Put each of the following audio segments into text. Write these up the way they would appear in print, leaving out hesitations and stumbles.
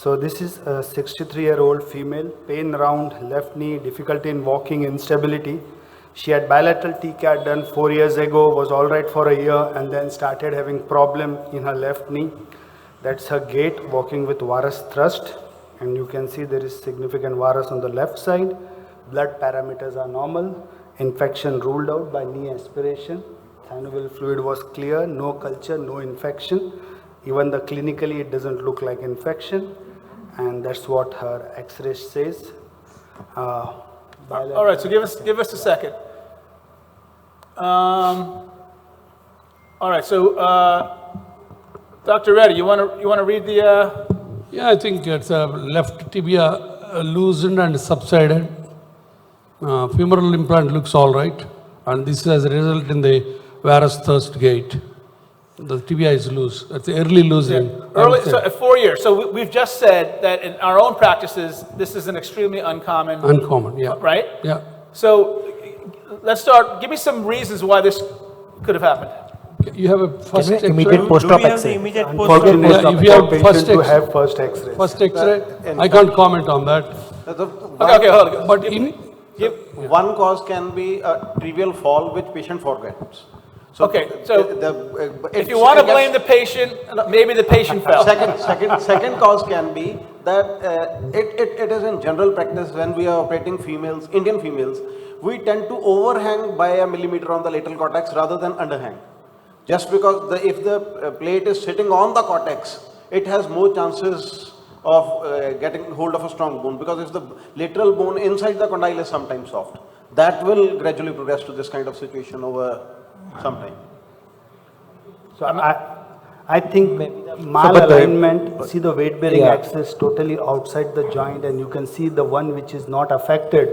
So this is a 63-year-old female, pain around left knee, difficulty in walking, instability. She had bilateral TCAT done 4 years ago, was all right for a year, and then started having problem in her left knee. That's her gait, walking with varus thrust. And you can see there is significant varus on the left side. Blood parameters are normal. Infection ruled out by knee aspiration. Synovial fluid was clear, no culture, no infection. Even the clinically it doesn't look like infection. And that's what her X-ray says. All right, so give us a second. All right, so Dr. Reddy, you want to read the? Yeah, I think it's left tibia loosened and subsided. Femoral implant looks all right, and this has resulted in the varus thrust gait. The tibia is loose. It's early loosening. Early, so at 4 years. So we've just said that in our own practices, this is an extremely uncommon. Uncommon, yeah. Right? Yeah. So let's start. Give me some reasons why this could have happened. You have a first X-ray. Immediate post-op X-ray. Unfortunately, Yeah, most of if you have the first patients to X-ray. have first X-ray. First X-ray, I can't comment on that. Okay, hold on. But in, One cause can be a trivial fall which patient forgets. Okay, so if you want to blame the patient, maybe the patient fell. Second cause can be that it is in general practice when we are operating females, Indian females, we tend to overhang by a millimeter on the lateral cortex rather than underhang. Just because if the plate is sitting on the cortex, it has more chances of getting hold of a strong bone, because if the lateral bone inside the condyle is sometimes soft, that will gradually progress to this kind of situation over some time. So I think malalignment, see the weight bearing axis totally outside the joint, and you can see the one which is not affected,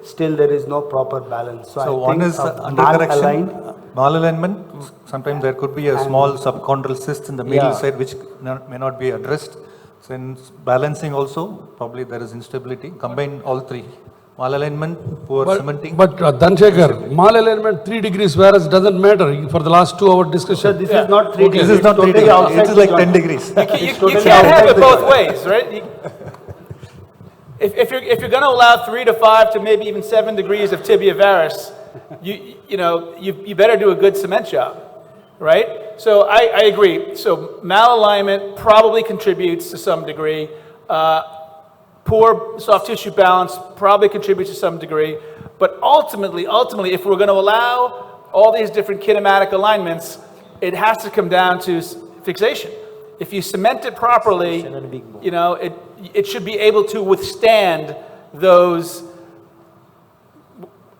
still there is no proper balance. So I one think is under correction, malaligned. malalignment. Sometimes there could be a small subchondral cyst in the middle side which may not be addressed. So in balancing also, probably there is instability. Combine all three. Malalignment, poor cementing. but Dhansekhar, malalignment 3 degrees, whereas doesn't matter for the last 2 hour discussion. So this is not 3 degrees. This is not 3 totally degrees, outside it is the like joint. 10 degrees. You can't have it both ways, right? If you're going to allow 3 to 5 to maybe even 7 degrees of tibia varus, you better do a good cement job, right? So I agree. So malalignment probably contributes to some degree. Poor soft tissue balance probably contributes to some degree. But ultimately, if we're going to allow all these different kinematic alignments, it has to come down to fixation. If you cement it properly, it should be able to withstand those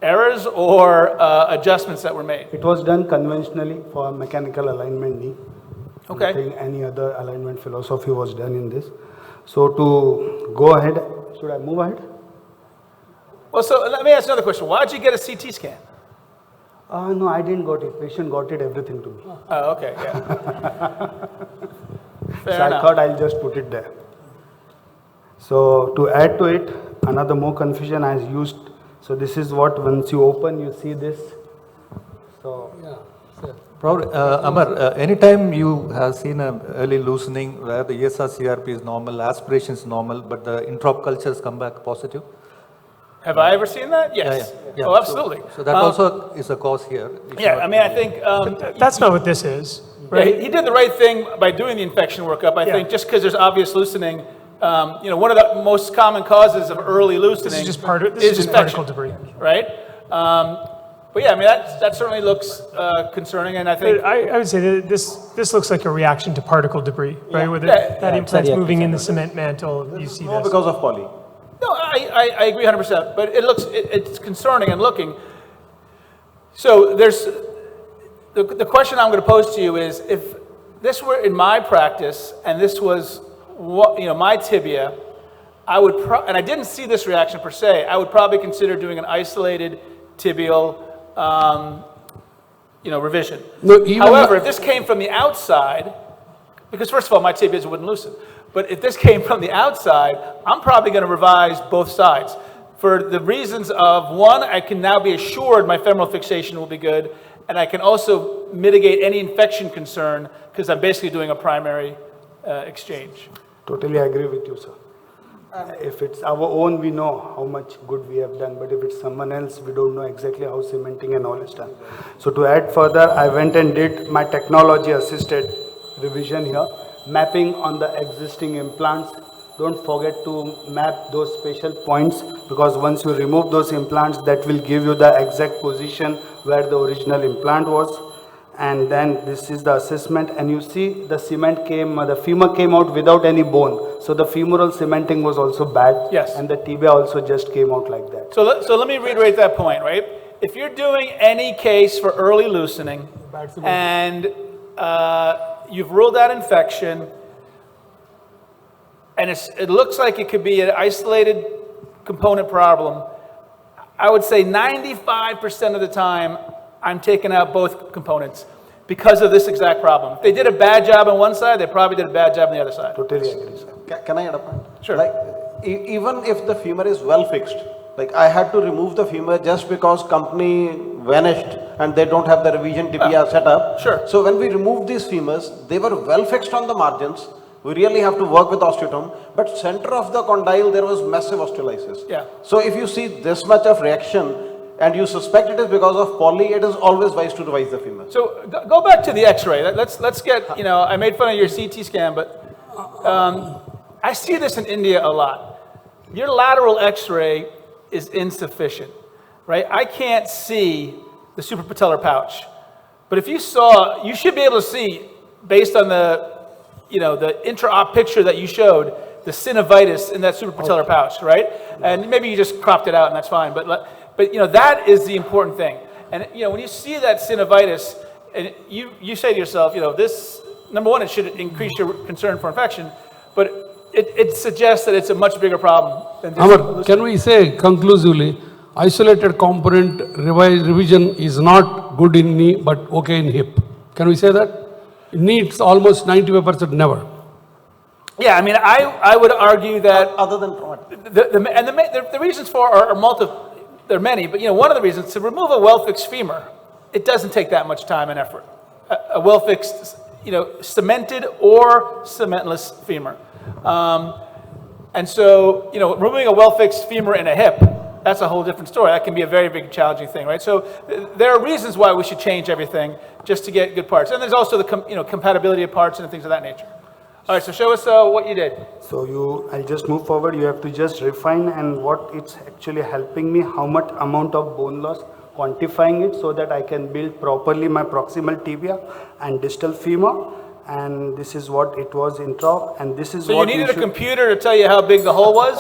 errors or adjustments that were made. It was done conventionally for mechanical alignment knee. Okay. Nothing, any other alignment philosophy was done in this. So to go ahead, should I move ahead? Well, so let me ask another question. Why did you get a CT scan? No, I didn't got it. Patient got it everything to me. Oh, okay, yeah. Fair So enough. I thought I'll just put it there. So to add to it, another more confusion I used. So this is what, once you open, you see this. So Probably, Amar, anytime you have seen an early loosening where the ESR CRP is normal, aspiration is normal, but the introp cultures come back positive? Have I ever seen that? Yes. Yeah. Oh, absolutely. So that also is a cause here. It's Yeah, not- I mean, I think. That's not what this is, Yeah, right? he did the right thing by doing the infection workup. I think just because there's obvious loosening, one of the most common causes of early loosening This is just particle infection, debris. right? But yeah, I mean, that certainly looks concerning, and I think. But I would say that this looks like a reaction to particle debris, right? Where Yeah. that implant's moving in the cement mantle, you see No, this. because of poly. No, I agree 100%, but it's concerning and looking. So there's, the question I'm going to pose to you is, if this were in my practice and this was my tibia, I would, and I didn't see this reaction per se, I would probably consider doing an isolated tibial, revision. No, even However, if this came from the outside, because first of all, my tibias wouldn't loosen. But if this came from the outside, I'm probably going to revise both sides. For the reasons of, one, I can now be assured my femoral fixation will be good, and I can also mitigate any infection concern because I'm basically doing a primary exchange. Totally agree with you, sir. If it's our own, we know how much good we have done, but if it's someone else, we don't know exactly how cementing and all is done. So to add further, I went and did my technology assisted revision here, mapping on the existing implants. Don't forget to map those special points, because once you remove those implants, that will give you the exact position where the original implant was. And then this is the assessment, and you see the cement came, the femur came out without any bone. So the femoral cementing was also bad. Yes. And the tibia also just came out like that. So let me reiterate that point, right? If you're doing any case for early loosening and you've ruled out infection, and it looks like it could be an isolated component problem, I would say 95% of the time, I'm taking out both components because of this exact problem. If they did a bad job on one side, they probably did a bad job on the other side. Totally agree, sir. Can I add a point? Sure. Like, even if the femur is well fixed, like I had to remove the femur just because company vanished and they don't have the revision tibia set up. Sure. So when we removed these femurs, they were well fixed on the margins. We really have to work with osteotome, but center of the condyle, there was massive osteolysis. Yeah. So if you see this much of reaction and you suspect it is because of poly, it is always wise to revise the femur. So go back to the X-ray. Let's get, I made fun of your CT scan, but I see this in India a lot. Your lateral X-ray is insufficient, right? I can't see the suprapatellar pouch, but if you saw, you should be able to see based on the intra-op picture that you showed, the synovitis in that suprapatellar pouch, right? And maybe you just cropped it out and that's fine, but that is the important thing. And when you see that synovitis, and you say to yourself, this, number one, it should increase your concern for infection, but it suggests that it's a much bigger problem than just Amar, can we say conclusively, isolated component revision is not good in knee but okay in hip? Can we say that? It needs almost 95% never. Yeah, I mean, I would argue that Other than traumatic. the reasons for are multiple. There are many, but one of the reasons to remove a well-fixed femur, it doesn't take that much time and effort. A well-fixed, cemented or cementless femur, and so removing a well-fixed femur in a hip, that's a whole different story. That can be a very big challenging thing, right? So there are reasons why we should change everything just to get good parts, and there's also the compatibility of parts and things of that nature. All right, so show us what you did. So I'll just move forward. You have to just refine, and what it's actually helping me, how much amount of bone loss, quantifying it so that I can build properly my proximal tibia and distal femur. And this is what it was in top, and this is So what you needed we a should. computer to tell you how big the hole was?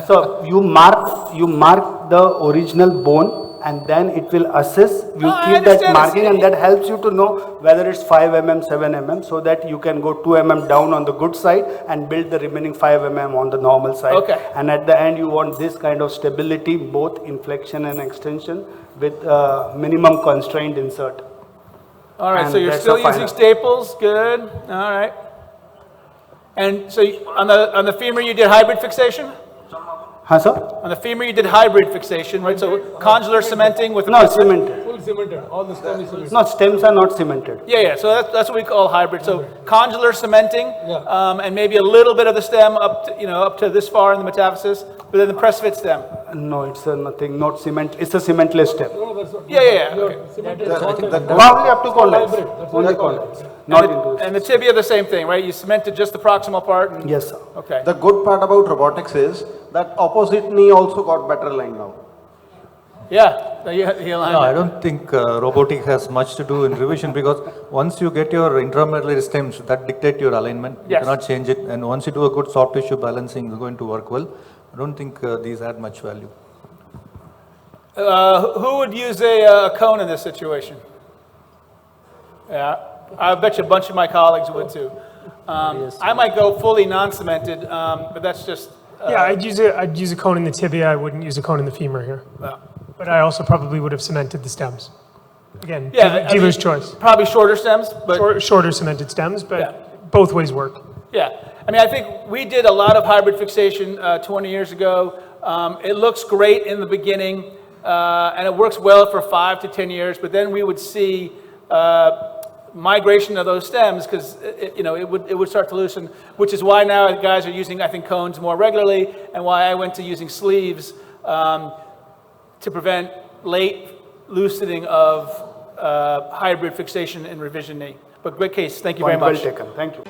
So you mark the original bone, and then it will assess. You No, I keep that understand. marking, and that helps you to know whether it's 5 mm, 7 mm, so that you can go 2 mm down on the good side and build the remaining 5 mm on the normal side. Okay. And at the end, you want this kind of stability, both inflection and extension, with minimum constraint insert. All right, And so you're that's still the final. using staples, good, all right. And so on the femur, you did hybrid fixation? Huh, sir? On the femur, you did hybrid fixation, right? So condylar cementing with... No, cemented. Full cemented, all the stem is cemented. No, stems are not cemented. Yeah, so that's what we call hybrid. So condylar cementing, and maybe a little bit of the stem up to this far in the metaphysis, but then the press fit stem. No, it's nothing, not cement. It's a cementless stem. Yeah, okay. Probably up to condyles. Only condyles. Not into this. And the tibia, the same thing, right? You cemented just the proximal part? And, Yes, sir. okay. The good part about robotics is that opposite knee also got better lined now. Yeah, he aligned No, I it. don't think robotic has much to do in revision, because once you get your intramedullary stems, that dictate your alignment. You Yes. cannot change it, and once you do a good soft tissue balancing, it's going to work well. I don't think these add much value. Who would use a cone in this situation? Yeah, I bet you a bunch of my colleagues would too. I might go fully non-cemented, but that's just... Yeah, I'd use a cone in the tibia. I wouldn't use a cone in the femur here. But I also probably would have cemented the stems. Again, dealer's choice. Probably shorter stems, but... Shorter cemented stems, but Yeah. both ways work. Yeah, I mean, I think we did a lot of hybrid fixation 20 years ago. It looks great in the beginning, and it works well for 5 to 10 years, but then we would see migration of those stems, because it would start to loosen, which is why now guys are using, I think, cones more regularly, and why I went to using sleeves to prevent late loosening of hybrid fixation in revision knee. But great case. Thank you very Point well much. taken. Thank you.